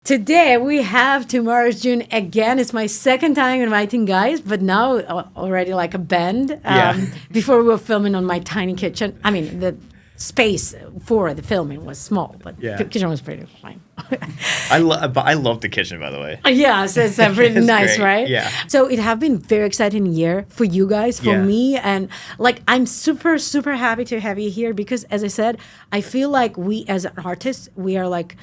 Today we have Tomorrow's June again. It's my second time inviting guys, but now already like a band. Before we were filming on my tiny kitchen. I mean, the space for the filming was small, but the kitchen was pretty fine. I love the kitchen, by the way. Yeah, so it's pretty nice, great. right? Yeah. So it have been very exciting year for you guys, for me, and like I'm super, super happy to have you here because, as I said, I feel like we as artists, we are like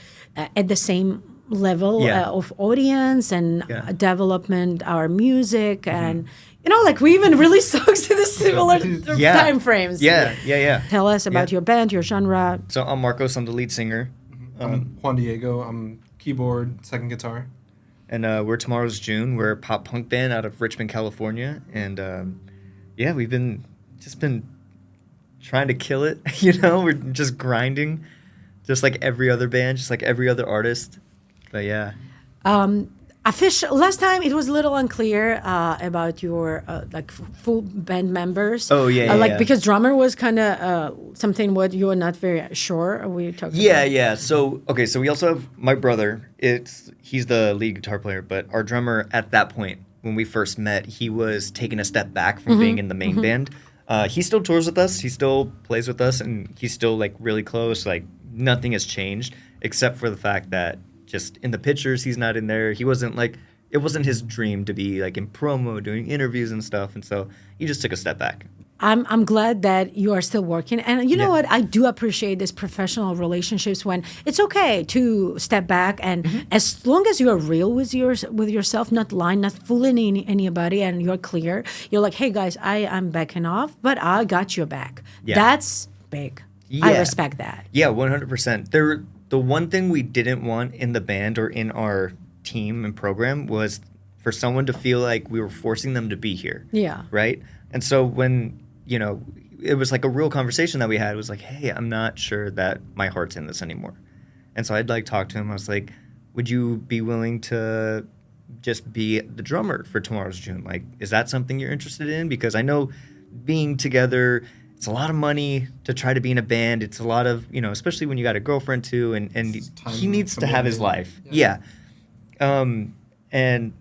at the same level of audience and development, our music, and like we even really stuck to the similar time frames. Yeah. Tell us about your band, your genre. So I'm Marcos. I'm the lead singer. I'm Juan Diego. I'm keyboard, second guitar. And we're Tomorrow's June. We're a pop punk band out of Richmond, California. And we've been trying to kill it. We're just grinding, just like every other band, just like every other artist. But yeah. Last time it was a little unclear about your full band members. Oh yeah, because drummer was kind of something what you were not very sure. We talked. Yeah. So we also have my brother. He's the lead guitar player, but our drummer at that point when we first met, he was taking a step back from being in the main band. He still tours with us. He still plays with us, and he's still like really close. Like nothing has changed except for the fact that. Just in the pictures, he's not in there. He wasn't it wasn't his dream to be like in promo, doing interviews and stuff. And so he just took a step back. I'm glad that you are still working. And you know what? I do appreciate this professional relationships when it's okay to step back. And as long as you are real with yourself, not lying, not fooling anybody, and you're clear, you're like, hey, guys, I'm backing off, but I got your back. Yeah. That's big. Yeah. I respect that. Yeah, 100%. The one thing we didn't want in the band or in our team and program was for someone to feel like we were forcing them to be here. Yeah. Right? And so when, it was like a real conversation that we had. It was like, hey, I'm not sure that my heart's in this anymore. And so I'd talk to him. I was like, would you be willing to just be the drummer for Tomorrow's June? Like, is that something you're interested in? Because I know being together... It's a lot of money to try to be in a band. It's a lot of, especially when you got a girlfriend too, and he needs to have his life. Yeah. And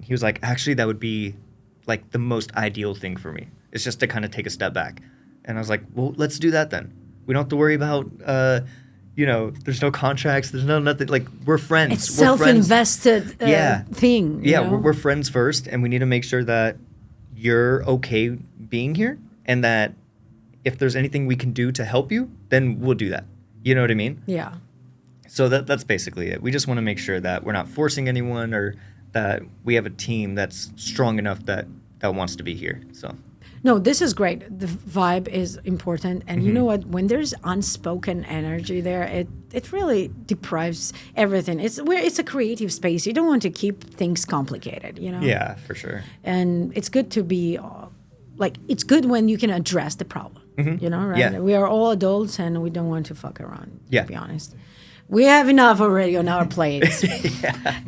he was like, actually, that would be like the most ideal thing for me. It's just to kind of take a step back. And I was like, well, let's do that then. We don't have to worry about, there's no contracts. There's nothing. Like, we're friends. It's self-invested thing. Yeah, we're friends first, and we need to make sure that you're okay being here and that if there's anything we can do to help you, then we'll do that. You know what I mean? Yeah. So that's basically it. We just want to make sure that we're not forcing anyone or that we have a team that's strong enough that wants to be here. So. No, this is great. The vibe is important. And you know what? When there's unspoken energy there, it really deprives everything. It's a creative space. You don't want to keep things complicated, Yeah, for sure. And it's good to be... it's good when you can address the problem, right? Yeah. We are all adults and we don't want to fuck around, to be honest. We have enough already on our plates.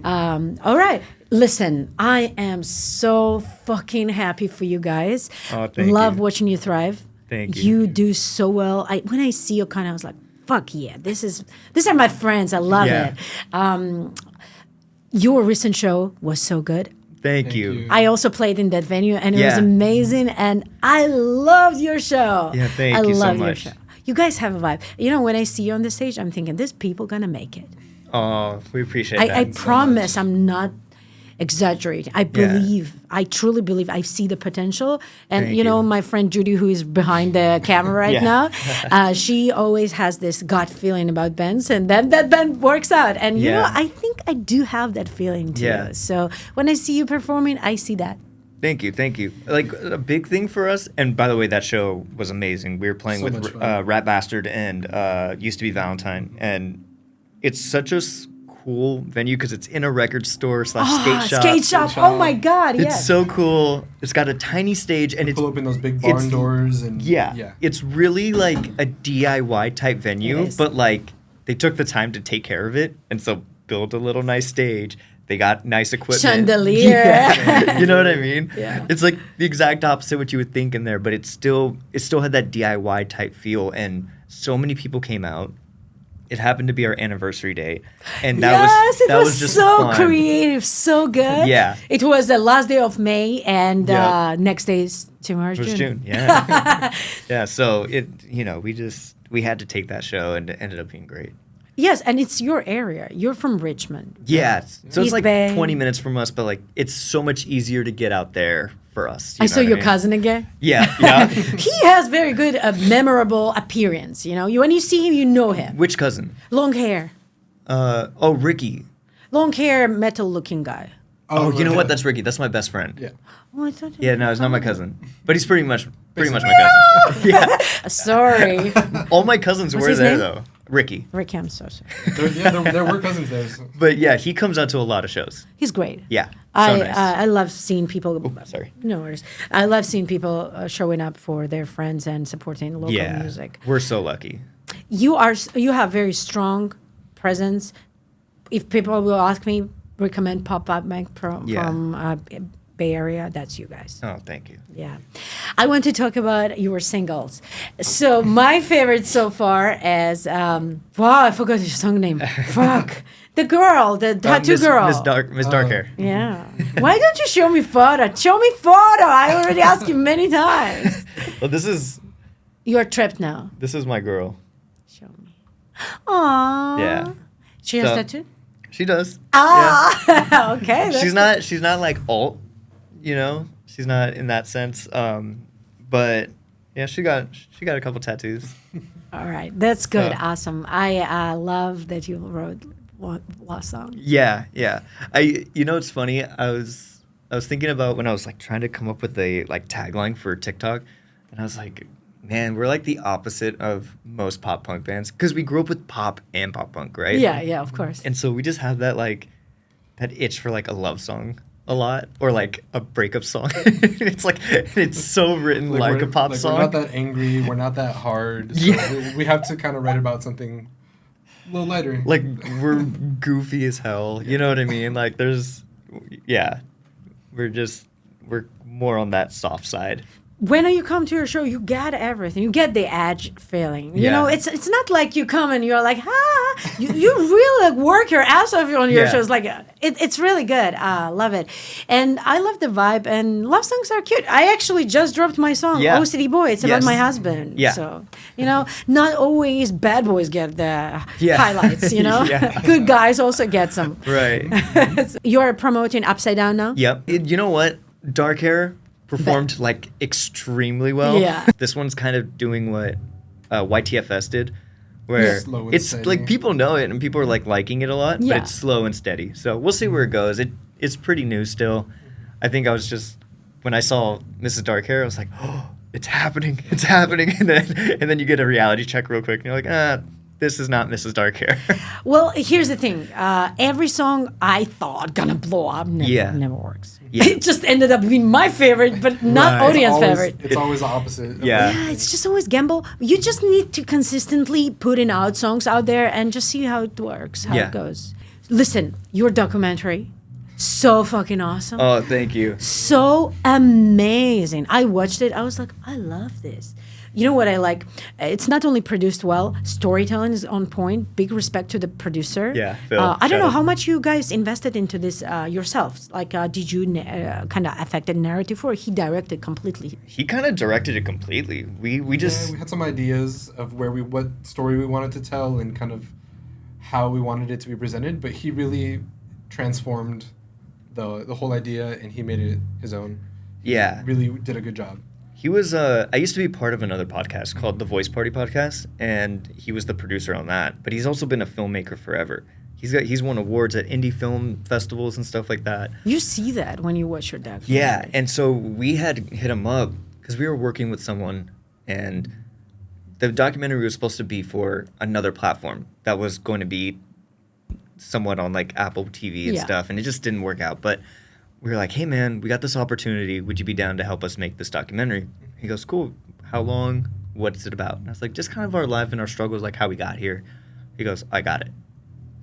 All right. Listen, I am so fucking happy for you guys. Oh, thank you. Love watching you thrive. Thank you. You do so well. When I see you, I was like, fuck yeah, these are my friends. I love it. Your recent show was so good. Thank you. I also played in that venue, and it was amazing, and I loved your show. Yeah, thank you so much. Your show. You guys have a vibe. When I see you on the stage, I'm thinking, these people going to make it. Oh, we appreciate that. I promise I'm not exaggerating. I truly believe I see the potential. And, my friend Judy, who is behind the camera right now, she always has this gut feeling about bands, and then that band works out. And, I think I do have that feeling too. Yeah. So when I see you performing, I see that. Thank you. Like, a big thing for us, and by the way, that show was amazing. We were playing with Rat Bastard and Used to Be Valentine, and it's such a cool venue because it's in a record store / skate shop. Oh my God, It's so cool. It's got a tiny stage, and pull open those big barn doors. And it's really like a DIY type venue, but like they took the time to take care of it, and so build a little nice stage. They got nice equipment. Chandelier. Yeah. You know what I mean? Yeah. It's like the exact opposite what you would think in there, but it still had that DIY type feel, and so many people came out. it happened to be our anniversary day, and Yes, it was just so fun. creative, so good. Yeah. It was the last day of May, and Yeah. next day is tomorrow's It was June. June, yeah. Yeah, so we had to take that show, and it ended up being great. Yes, and it's your area. You're from Richmond. Yeah, so it's East like Bay. 20 minutes from us, but like it's so much easier to get out there for us. I know saw what your mean? cousin again. Yeah, yeah. He has very good, memorable appearance. You know, when you see him, you know him. Which cousin? Long hair, Ricky. long hair, metal-looking guy. Oh, you know right. what? That's Ricky. That's my best friend. Yeah. Oh, I thought Yeah, no, he's not my cousin, but he's pretty much my cousin. Yeah, Sorry, all my cousins What's were his there name? though. Ricky, Rick. I'm so sorry. There were cousins there. So. but yeah, he comes out to a lot of shows. He's great. Yeah, so I nice. I love seeing people. Sorry. No worries. I love seeing people showing up for their friends and supporting local Yeah, music. we're so lucky. You have very strong presence. If people will ask me, recommend Pop Up Bank from Bay Area, that's you guys. Oh, thank you. Yeah. I want to talk about your singles. So my favorite so far is wow, I forgot your song name. Fuck. The girl, the tattoo girl. Miss Dark Hair. Yeah. Why don't you show me photo? Show me photo. I already asked you many times. Well, this is You're tripped now. my girl. Show me. Aww. Yeah. She has So- tattoo? She does. Ah. Okay. Yeah. She's not like alt, you know. She's not in that sense. But yeah, she got a couple tattoos. All right. That's good. So- Awesome. I love that you wrote last song. Yeah, yeah. It's funny. I was thinking about when I was like trying to come up with a like tagline for TikTok, and I was like, man, we're like the opposite of most pop punk bands because we grew up with pop and pop punk, right? Yeah, yeah, of course. And so we just have that like that itch for like a love song a lot or like a breakup song. it's so written like a pop song. We're not that angry. We're not that hard. So Yeah. we have to kind of write about something a little lighter. Like we're goofy as hell. You know what I mean? Like we're more on that soft side. When you come to your show, you get everything. You get the edge feeling. You Yeah. know, it's not like you come and you're like, You really like work your ass off on your Yeah. shows. Like it's really good. Love it, and I love the vibe. And love songs are cute. I actually just dropped my song, Yeah. OCD Boy. It's about Yes. my husband. Yeah. So not always bad boys get the Yeah. highlights. You know, Yeah. good guys also get some. Right. You're promoting Upside Down now. Yep. You know what? Dark Hair performed like extremely well. Yeah. This one's kind of doing what YTFS did, where Slow and it's steady. like people know it and people are like liking it a lot, Yeah. but it's slow and steady. So we'll see where it goes. It's pretty new still. I think I was just when I saw Mrs. Dark Hair, I was like, oh, it's happening, and then you get a reality check real quick, and you're like, this is not Mrs. Dark Hair. Well, here's the thing. Every song I thought gonna blow up never works. Yeah. It just ended up being my favorite, but not Right. audience always, favorite. It's always the opposite. Yeah. Yeah, it's just always gamble. You just need to consistently putting out songs out there and just see how it works, how Yeah. it goes. Listen, your documentary, so fucking awesome. Oh, thank you. So amazing. I watched it. I was like, I love this. You know what I like? It's not only produced well, storytelling is on point. Big respect to the producer. Yeah, Phil, I don't shout know out. how much you guys invested into this yourselves. Like, did you kind of affect the narrative, or he directed completely? He kind of directed it completely. We just Yeah, we had some ideas of what story we wanted to tell and kind of how we wanted it to be presented, but he really transformed the whole idea and he made it his own. yeah. Really did a good job. He was. I used to be part of another podcast called the Voice Party Podcast, and he was the producer on that. But he's also been a filmmaker forever. He's won awards at indie film festivals and stuff like that. You see that when you watch your documentary. Yeah, and so we had hit him up because we were working with someone, and the documentary was supposed to be for another platform that was going to be somewhat on like Apple TV and Yeah. stuff, and it just didn't work out. But we were like, hey man, we got this opportunity. Would you be down to help us make this documentary? He goes, cool. How long? What's it about? And I was like, just kind of our life and our struggles, like how we got here. He goes, I got it.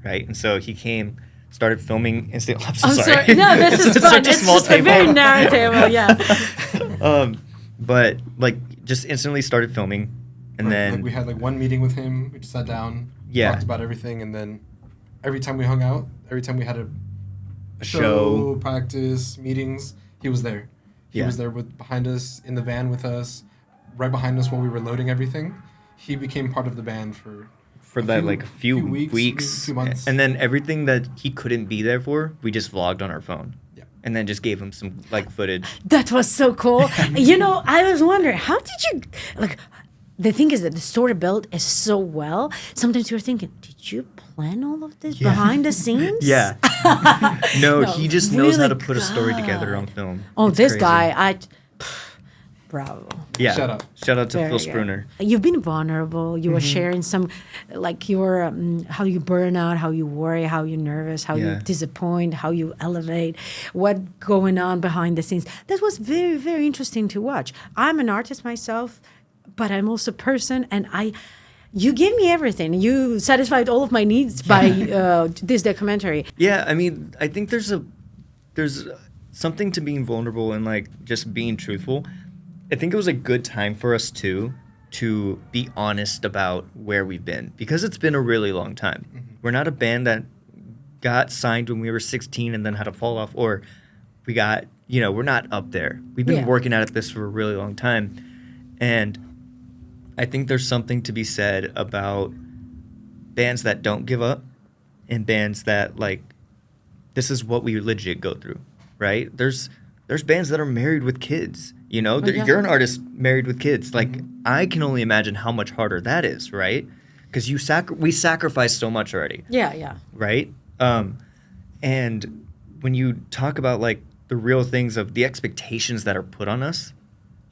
Right? And so he came, started filming instant. I'm so I'm sorry. sorry. No, this is It's fun. such a It's small just a table. very narrative. Yeah. But like just instantly started filming, And then like we had like one meeting with him. We just sat down, talked about everything, and then every time we hung out, every time we had a show, practice, meetings, he was there. He was there behind us in the van with us, right behind us while we were loading everything. He became part of the band for a few weeks, few months. And then everything that he couldn't be there for, we just vlogged on our phone. Yeah. And then just gave him some like footage. That was so cool. I was wondering, how did you the thing is that the story built is so well. Sometimes you're thinking, did you plan all of this behind the scenes? Yeah. No, he just knows how to put a story God. together on film. Oh, It's this crazy. guy, bravo. Yeah. Shout out to Very Phil good. Spruner. You've been vulnerable. You were sharing some, like your how you burn out, how you worry, how you're nervous, how you disappoint, how you elevate, what going on behind the scenes. That was very, very interesting to watch. I'm an artist myself, but I'm also a person, and you gave me everything. You satisfied all of my needs by this documentary. Yeah, I mean, I think there's something to being vulnerable and like just being truthful. I think it was a good time for us to be honest about where we've been, because it's been a really long time. Mm-hmm. We're not a band that got signed when we were 16 and then had to fall off, or we got, we're not up there. We've been working at this for a really long time. And I think there's something to be said about bands that don't give up and bands that like, this is what we legit go through, right? There's bands that are married with kids, You're an artist married with kids. Like, I can only imagine how much harder that is, right? Because we sacrifice so much already. Yeah. Right? And when you talk about like the real things of the expectations that are put on us,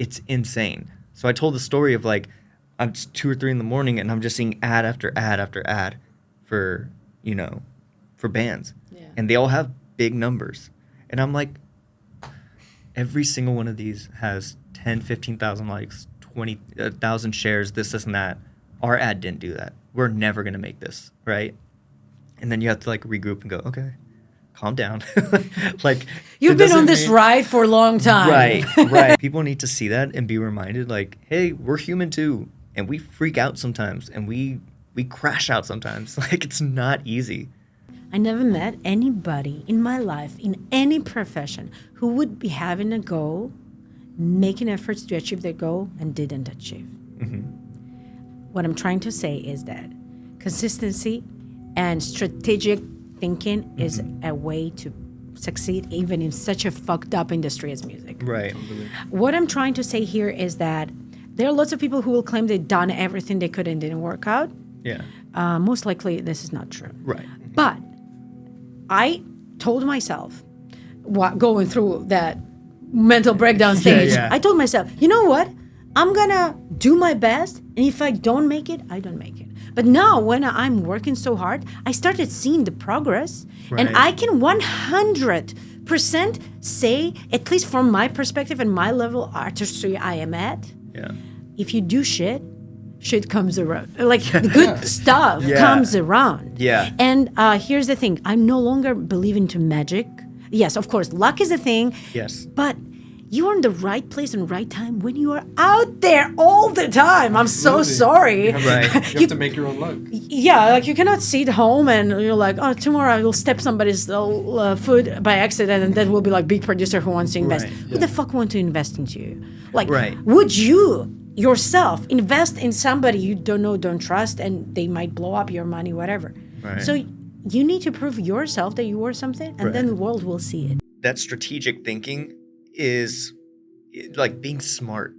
it's insane. So I told the story of like, I'm 2 or 3 in the morning and I'm just seeing ad after ad after ad for bands. Yeah. And they all have big numbers. And I'm like, every single one of these has 10, 15,000 likes, 20,000 shares, this and that. Our ad didn't do that. We're never going to make this, right? And then you have to like regroup and go, okay, calm down. Like, you've been on this ride for a long time. Right. People need to see that and be reminded like, hey, we're human too. And we freak out sometimes and we crash out sometimes. Like, it's not easy. I never met anybody in my life, in any profession, who would be having a goal, making efforts to achieve their goal, and didn't achieve. Mm-hmm. What I'm trying to say is that consistency and strategic thinking is a way to succeed even in such a fucked up industry as music. Right. What I'm trying to say here is that there are lots of people who will claim they've done everything they could and didn't work out. Yeah. Most likely this is not true. Right. But I told myself, going through that mental breakdown stage, I told myself, you know what? I'm going to do my best. And if I don't make it, I don't make it. But now when I'm working so hard, I started seeing the progress. Right. And I can 100% say, at least from my perspective and my level of artistry I am at, if you do shit comes around. Like, the good stuff comes around. Yeah. And here's the thing. I'm no longer believing to magic. Yes, of course, luck is a thing. Yes. But you are in the right place and right time when you are out there all the time. I'm so sorry. You have to make your own luck. Yeah, like you cannot sit home and you're like, oh, tomorrow I will step somebody's food by accident and that will be like big producer who wants to invest. Who the fuck want to invest into you? Like, would you yourself invest in somebody you don't know, don't trust, and they might blow up your money, whatever. Right. So you need to prove yourself that you are something, and then the world will see it. That strategic thinking is like being smart,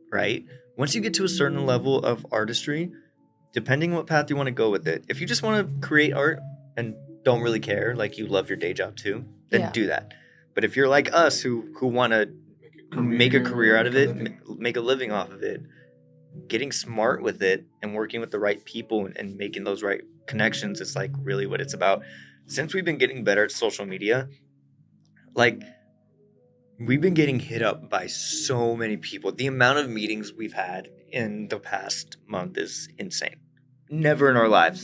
right? Once you get to a certain level of artistry, depending what path you want to go with it, if you just want to create art and don't really care, like you love your day job too, then do that. But if you're like us who want to make a career out of it, make a living off of it, getting smart with it and working with the right people and making those right connections is like really what it's about. Since we've been getting better at social media, like we've been getting hit up by so many people. The amount of meetings we've had in the past month is insane. Never in our lives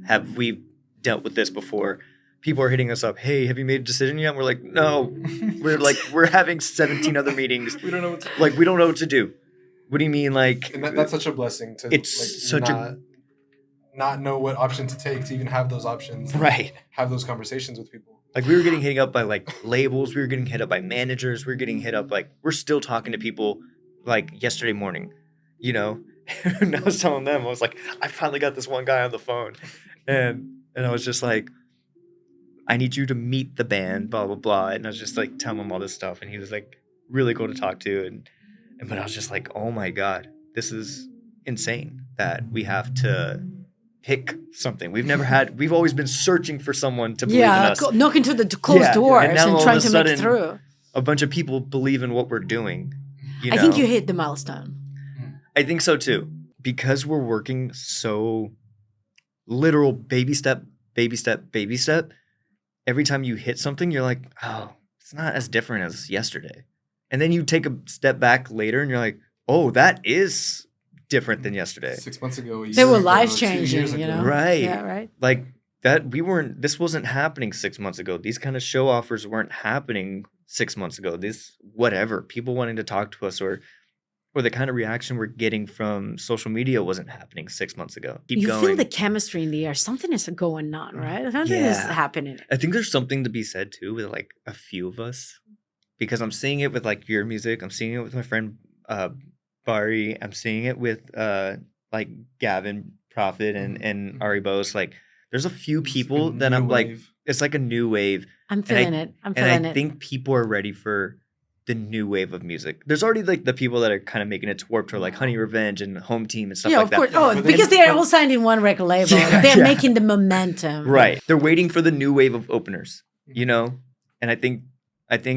have we dealt with this before. People are hitting us up. Hey, have you made a decision yet? And we're like, no. We're having 17 other meetings. We don't know what to do. Like, we don't know what to do. What do you mean, like? And that's such a blessing to It's like such not know what option to take to even have those options. Right. Have those conversations with people. Like we were getting hit up by like labels. We were getting hit up by managers. We were getting hit up like we're still talking to people like yesterday morning, you know. And I was telling them, I was like, I finally got this one guy on the phone, and I was just like, I need you to meet the band, blah blah blah. And I was just like telling him all this stuff, and he was like really cool to talk to, and but I was just like, oh my god, this is insane that we have to pick something. We've always been searching for someone to believe in us. Knocking to the closed doors and trying to make it through. A bunch of people believe in what we're doing. I think you hit the milestone. I think so too. Because we're working so literal baby step, baby step, baby step, every time you hit something, you're like, oh, it's not as different as yesterday. And then you take a step back later and you're like, oh, that is different than yesterday. 6 months ago, they were life changing, you know? Right. Yeah, right. Like this wasn't happening 6 months ago. These kind of show offers weren't happening 6 months ago. People wanting to talk to us or the kind of reaction we're getting from social media wasn't happening 6 months ago. You feel the chemistry in the air. Something is going on, right? Something is happening. I think there's something to be said too with like a few of us, because I'm seeing it with like your music. I'm seeing it with my friend Bari. I'm seeing it with like Gavin Prophet and Ari Bose. Like there's a few people that I'm like, it's like a new wave. I'm feeling it. And I think people are ready for the new wave of music. There's already like the people that are kind of making it to Warped Tour, like Honey Revenge and Home Team and stuff like that. Yeah, of course. Because they are all signed in one record label. They're making the momentum. Right. They're waiting for the new wave of openers, you know? And I think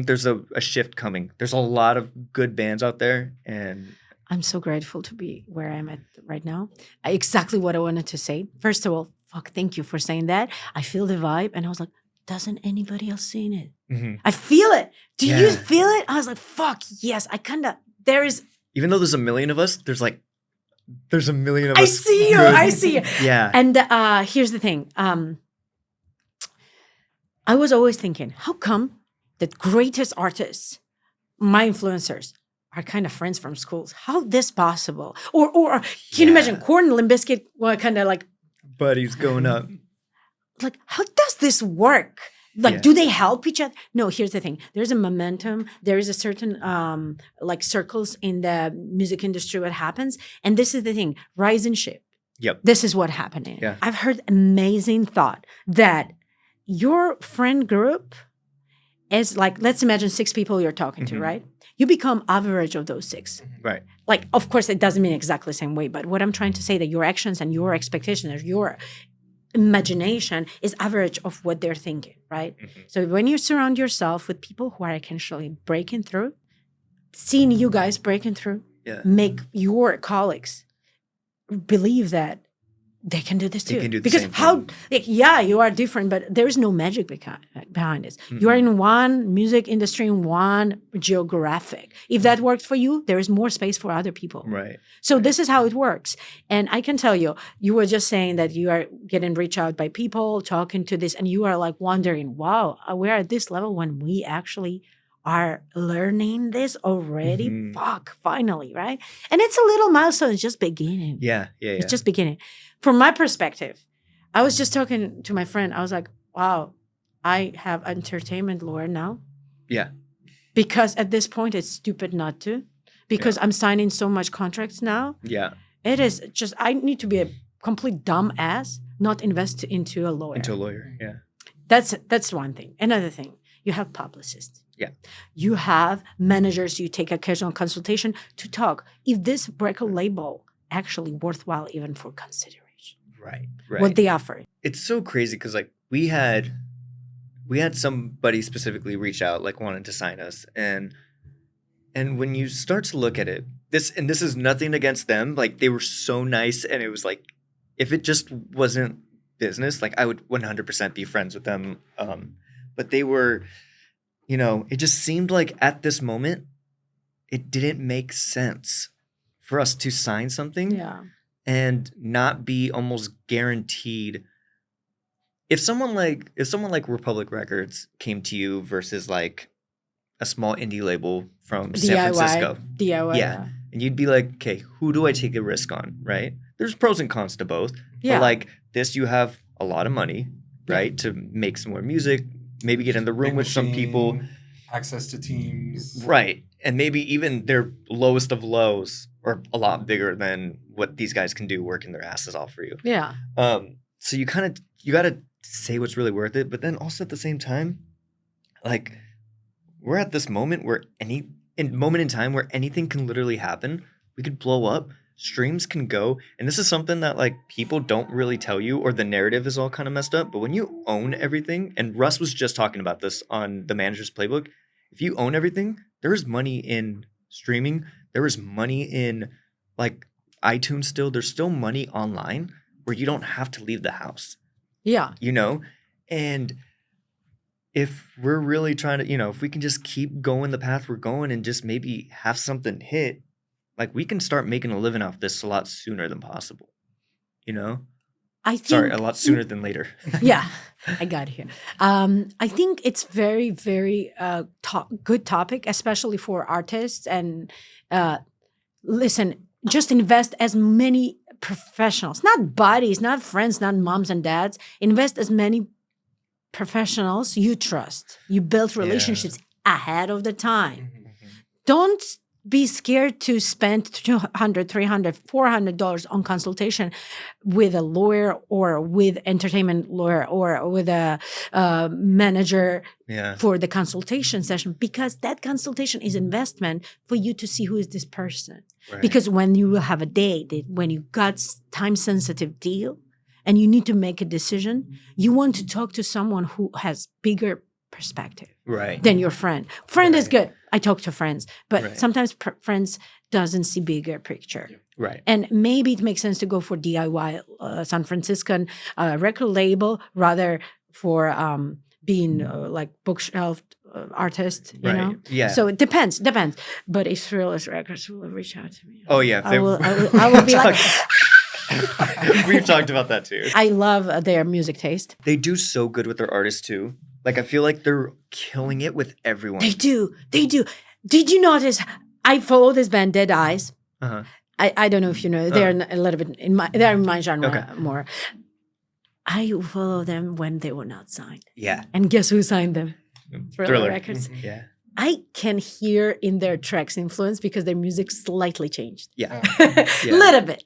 there's a shift coming. There's a lot of good bands out there, and I'm so grateful to be where I'm at right now. Exactly what I wanted to say. First of all, thank you for saying that. I feel the vibe, and I was like, doesn't anybody else seen it? Mm-hmm. I feel it. Do you feel it? I was like, fuck, yes. There is. Even though there's a million of us, there's a million of us. I see you. Yeah. And here's the thing. I was always thinking, how come the greatest artists, my influencers, are kind of friends from schools? How this possible? Or can you imagine Korn and Limp Bizkit were kind of like buddies going up? Like, how does this work? Like, do they help each other? No, here's the thing. There's a momentum. There is a certain like circles in the music industry what happens. And this is the thing, rise and ship. Yep. This is what happening. Yeah. I've heard amazing thought that your friend group is like, let's imagine 6 people you're talking to, right? You become average of those 6. Right. Like, of course, it doesn't mean exactly the same way, but what I'm trying to say that your actions and your expectations or your imagination is average of what they're thinking, right? Mm-hmm. So when you surround yourself with people who are actually breaking through, seeing you guys breaking through, make your colleagues believe that they can do this too. They can do the same thing. You are different, but there is no magic behind this. Mm-hmm. You are in one music industry, in one geographic. If that works for you, there is more space for other people. Right. So this is how it works. And I can tell you, you were just saying that you are getting reached out by people, talking to this, and you are like wondering, wow, we're at this level when we actually are learning this already. Mm-hmm. Fuck, finally, right? And it's a little milestone. It's just beginning. Yeah. It's just beginning. From my perspective, I was just talking to my friend. I was like, wow, I have entertainment lawyer now. Yeah. Because at this point, it's stupid not to. Because I'm signing so much contracts now. Yeah. It is just, I need to be a complete dumb ass, not invest into a lawyer. Yeah. That's one thing. Another thing, you have publicists. Yeah. You have managers, you take occasional consultation to talk. If this record label actually worthwhile even for consideration. Right. What they offer. It's so crazy because like we had somebody specifically reach out, like wanted to sign us. And when you start to look at it, this is nothing against them. Like they were so nice, and it was like, if it just wasn't business, like I would 100% be friends with them. But they were, it just seemed like at this moment, it didn't make sense for us to sign something and not be almost guaranteed. If someone like Republic Records came to you versus like a small indie label from San Francisco. DIY. and you'd be like, okay, who do I take a risk on, right? There's pros and cons to both. Yeah. But like this, you have a lot of money, right, to make some more music, maybe get in the room with some people. Access to teams. Right. And maybe even their lowest of lows are a lot bigger than what these guys can do working their asses off for you. Yeah. So you got to say what's really worth it. But then also at the same time, like we're at this moment where in time where anything can literally happen. We could blow up. Streams can go. And this is something that like people don't really tell you, or the narrative is all kind of messed up. But when you own everything, and Russ was just talking about this on the Manager's Playbook, if you own everything, there is money in streaming. There is money in like iTunes still. There's still money online where you don't have to leave the house. Yeah. You know? And if we're really trying to, if we can just keep going the path we're going and just maybe have something hit, like we can start making a living off this a lot sooner than possible. I think, Sorry, a lot sooner than later. Yeah, I got it here. I think it's very, very good topic, especially for artists. And listen, just invest as many professionals, not buddies, not friends, not moms and dads. Invest as many professionals you trust. You build relationships ahead of the time. Mm-hmm. Don't be scared to spend $200, $300, $400 on consultation with a lawyer or with entertainment lawyer or with a manager for the consultation session, because that consultation is investment for you to see who is this person. Right. Because when you have a date, when you got time-sensitive deal and you need to make a decision, you want to talk to someone who has bigger perspective than your friend. Friend is good. I talk to friends, but sometimes friends doesn't see bigger picture. Right. And maybe it makes sense to go for DIY San Franciscan record label rather for being like bookshelf artist, you know? Yeah. So it depends. But if Thrillers Records will reach out to me, oh yeah, I will be like. We've talked about that too. I love their music taste. They do so good with their artists too. Like I feel like they're killing it with everyone. They do. Did you notice? I follow this band, Dead Eyes. Uh-huh. I don't know if you know. They're a little bit they're in my genre more. I follow them when they were not signed. Yeah. And guess who signed them? Thriller Records. Mm-hmm. Yeah. I can hear in their tracks influence because their music slightly changed. Yeah. Little bit.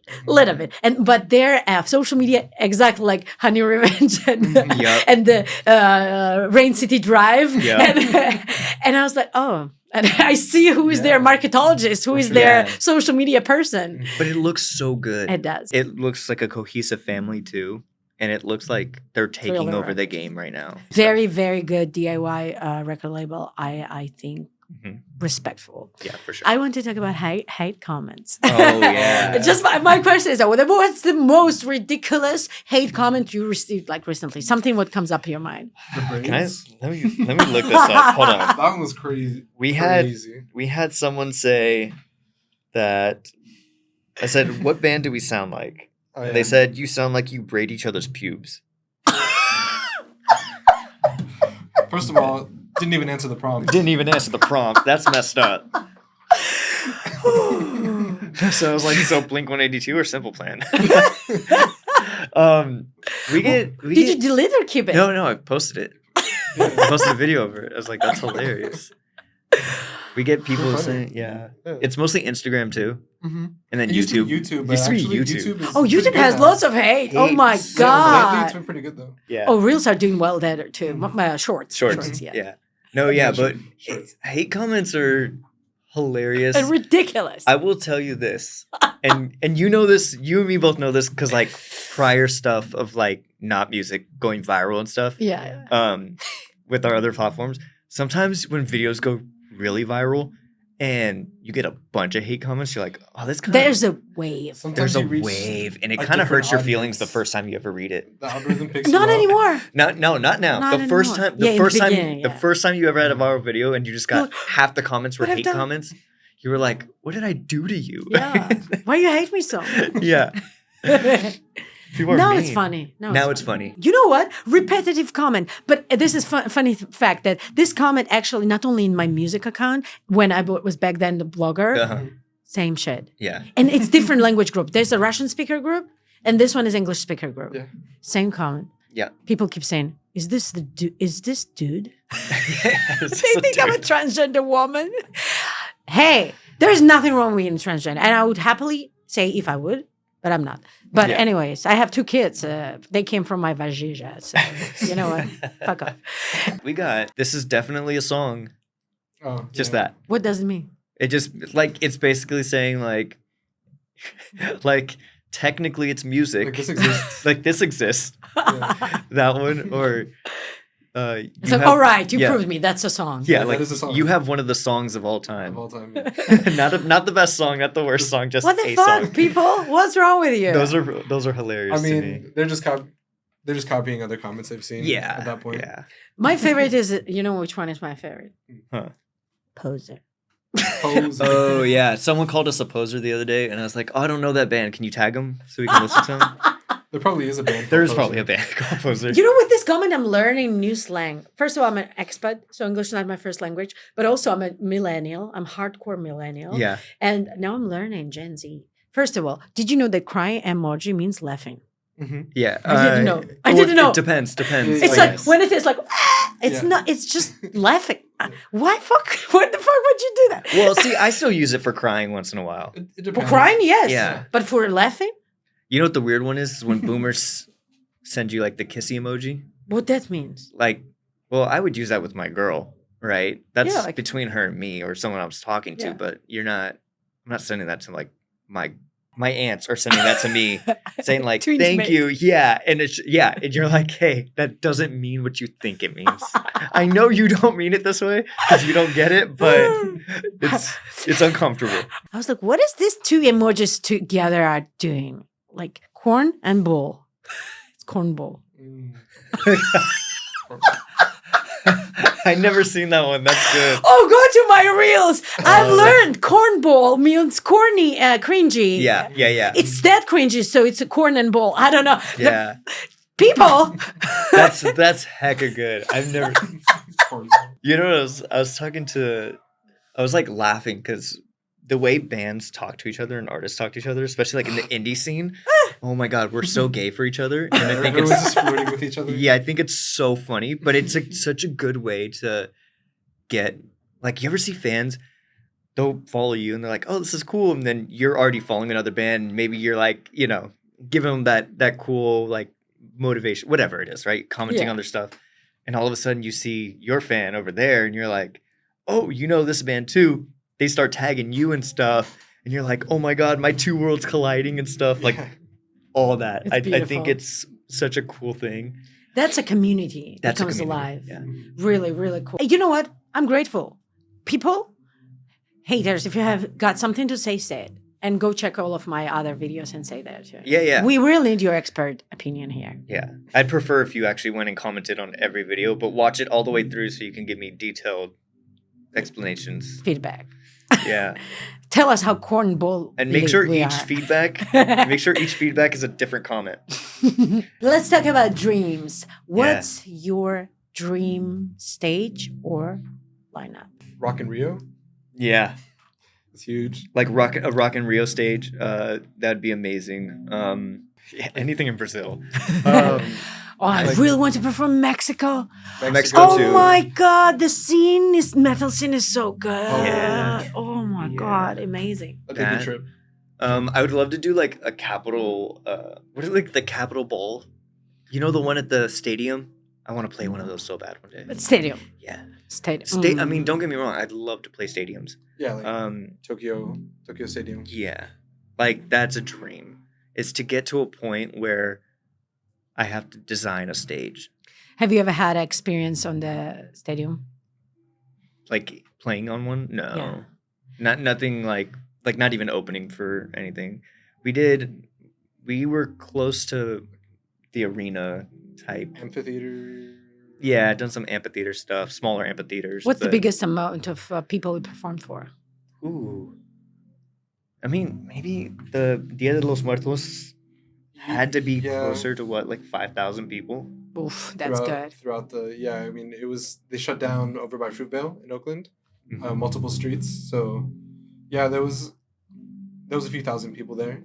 But their social media, exactly like Honey Revenge and the Rain City Drive. And I was like, oh. And I see who is their marketologist, who is their social media person. But it looks so good. It does. It looks like a cohesive family too. And it looks like they're taking over the game right now. Very, very good DIY record label. I think respectful. Yeah, for sure. I want to talk about hate comments. Oh, yeah. Just my question is, what's the most ridiculous hate comment you received like recently? Something what comes up in your mind. Let me look this up. Hold on. That one was crazy. We had someone say that I said, "What band do we sound like?" Oh, yeah. They said, "You sound like you braid each other's pubes." First of all, didn't even answer the prompt. That's messed up. So I was like, so Blink-182 or Simple Plan? Did you delete or keep it? No, I posted it. I posted a video of it. I was like, that's hilarious. We get people saying, it's mostly Instagram too. Mm-hmm. And then it YouTube. Used to be YouTube. YouTube has lots of hate. Oh my God. It's been pretty good though. Yeah. Oh, Reels are doing well there too. Shorts. Yeah. No, yeah, but hate comments are hilarious and ridiculous. I will tell you this, and you know this. You and me both know this because like prior stuff of like not music going viral and stuff. Yeah. With our other platforms, sometimes when videos go really viral and you get a bunch of hate comments, you're like, oh, this kind of... There's a wave. There's a wave, and it kind of hurts your feelings the first time you ever read it. The algorithm picks Not you anymore. Up. No, not now. Not the first anymore. time, the first time you ever had a viral video and you just got half the comments were hate comments, you were like, what did I do to you? Yeah. Why you hate me so? Yeah. People are now mean. It's funny. Now it's funny. You know what? Repetitive comment. But this is funny fact that this comment actually not only in my music account when I was back then the blogger, Same shit. Yeah. And it's different language group. There's a Russian speaker group, and this one is English speaker group. Yeah. Same comment. Yeah. People keep saying, "Is this the Is this dude?" They They think I'm a transgender woman. Hey, there's nothing wrong with being transgender, and I would happily say if I would, but I'm not. But anyways, I have 2 kids. They came from my vagina, so you know what? Fuck off. We got this is definitely a song. Oh, Just that. What does it mean? It just like it's basically saying like technically it's music. Like this exists. Like this exists. Yeah. That one or It's like, all right, you proved me. That's a song. Yeah, that like is a song. you have one of the songs of all time. Of all time. Yeah. not the best song, not the worst song, just What the a fuck, song. people? What's wrong with you? Those are hilarious I to me. mean, they're just copying other comments I've seen. Yeah. At that point. Yeah. My favorite is, you know which one is my favorite? Huh. Poser. Pose. Oh yeah, someone called us a poser the other day, and I was like, "Oh, I don't know that band. Can you tag them so we can listen to them?" There probably is a band. There is called probably Poser. a band called Poser. You know, with this comment, I'm learning new slang. First of all, I'm an expat, so English is not my first language. But also, I'm a millennial. I'm hardcore millennial. Yeah. And now I'm learning Gen Z. First of all, did you know that crying emoji means laughing? Mm-hmm. Yeah. I didn't know. I well, didn't know. It depends. It's It's like when it is like, it's Yeah. not. It's just laughing. Why fuck? What the fuck would you do that? Well, see, I still use it for crying once in a while. It For depends. crying, yes. Yeah. But for laughing, You know what the weird one is when boomers send you like the kissy emoji? what that means? Like, well, I would use that with my girl, right? That's Yeah, like- between her and me or someone I was talking to, Yeah. but I'm not sending that to like my aunts are sending that to me saying like, Too thank intimate. you. Yeah. And and you're like, hey, that doesn't mean what you think it means. I know you don't mean it this way because you don't get it, but it's uncomfortable. I was like, what is these 2 emojis together are doing? Like corn and bull. It's corn bull. Mm. I never seen that one. That's good. Oh, go to my reels. I've Oh, learned cornball means corny, cringy. Yeah. It's that cringy, so it's a corn and bull. I don't know. The Yeah. people. That's hecka good. I've never. Corn. You know, I was like laughing because the way bands talk to each other and artists talk to each other, especially like in the indie scene. Oh my God, we're so gay for each other, and I think Everyone's it's just flirting with each other. yeah, I think it's so funny, but it's like such a good way to get like you ever see fans. They'll follow you and they're like, "Oh, this is cool," and then you're already following another band. And maybe you're like, giving them that cool like motivation, whatever it is, right? Commenting Yeah. on their stuff, and all of a sudden you see your fan over there, and you're like, "Oh, you know this band too." They start tagging you and stuff, and you're like, "Oh my God, my 2 worlds colliding and stuff." Like all that. It's I think beautiful. it's such a cool thing. That's a community that That's a comes community, alive. yeah. Really, really cool. You know what? I'm grateful. People, haters, if you have got something to say, say it. And go check all of my other videos and say that too. Yeah. We really need your expert opinion here. Yeah. I'd prefer if you actually went and commented on every video, but watch it all the way through so you can give me detailed explanations. Feedback. Yeah. Tell us how cornball And make sure we each are. feedback is a different comment. Let's talk about dreams. What's your dream stage or lineup? Rock in Rio. Yeah. It's huge. Like a Rock in Rio stage, that'd be amazing. Anything in Brazil. Oh, I like- really want to perform in Mexico. Mexico Oh too. my God, the metal scene is so good. Yeah. Oh my Yeah. God, amazing. That'd be a That- good trip. I would love to do like a Capitol. What is it, like the Capitol Bowl? You know the one at the stadium. I want to play one of those so bad one day. But stadium. Yeah. Stadium. I mean, don't get me wrong. I'd love to play stadiums. Yeah, like Um, Tokyo Stadium. yeah, like that's a dream. Is to get to a point where I have to design a stage, Have you ever had an experience on the stadium? like playing on one. No, Yeah. nothing like not even opening for anything. We were close to the arena type. Amphitheater. Yeah, done some amphitheater stuff, smaller amphitheaters. What's the but- biggest amount of people you perform for? Ooh. I mean, maybe the Dia de los Muertos had to be Yeah. closer to what, like 5,000 people? Oof, that's good. Throughout I mean, they shut down over by Fruitvale in Oakland, multiple streets. So, yeah, there was there was a few thousand people there.